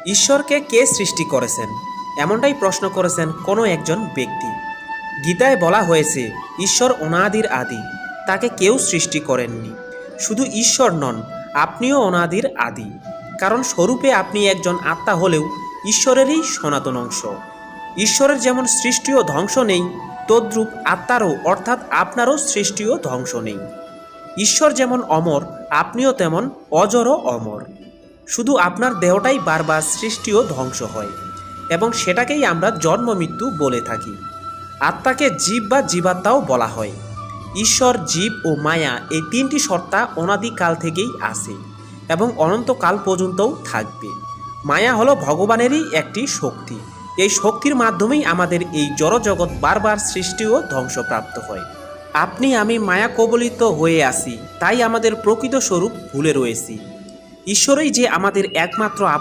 ঈশ্বরকে কে সৃষ্টি করেছেন? এমনটাই প্রশ্ন করেছেন কোনো একজন ব্যক্তি। গীতায় বলা হয়েছে ঈশ্বর অনাদির আদি, তাকে কেউ সৃষ্টি করেননি। শুধু ঈশ্বর নন, আপনিও অনাদির আদি, কারণ স্বরূপে আপনি একজন আত্মা হলেও ঈশ্বরেরই সনাতন অংশ। ঈশ্বরের যেমন সৃষ্টি ও ধ্বংস নেই, তদ্রূপ আত্মারও অর্থাৎ আপনারও সৃষ্টি ও ধ্বংস নেই। ঈশ্বর যেমন অমর, আপনিও তেমন অজর ও অমর। শুধু আপনার দেহটাই বারবার সৃষ্টি ও ধ্বংস হয়, এবং সেটাকেই আমরা জন্ম মৃত্যু বলে থাকি। আত্মাকে জীব বা জীবাত্মাও বলা হয়। ঈশ্বর, জীব ও মায়া এই তিনটি সত্তা অনাদিকাল থেকেই আছে এবং অনন্তকাল পর্যন্তও থাকবে। মায়া হলো ভগবানেরই একটি শক্তি। এই শক্তির মাধ্যমেই আমাদের এই জড়জগৎ বারবার সৃষ্টি ও ধ্বংসপ্রাপ্ত হয়। আপনি আমি মায়া কবলিত হয়ে আছি, তাই আমাদের প্রকৃত স্বরূপ ভুলে রয়েছি। ঈশ্বরই যে আমাদের একমাত্র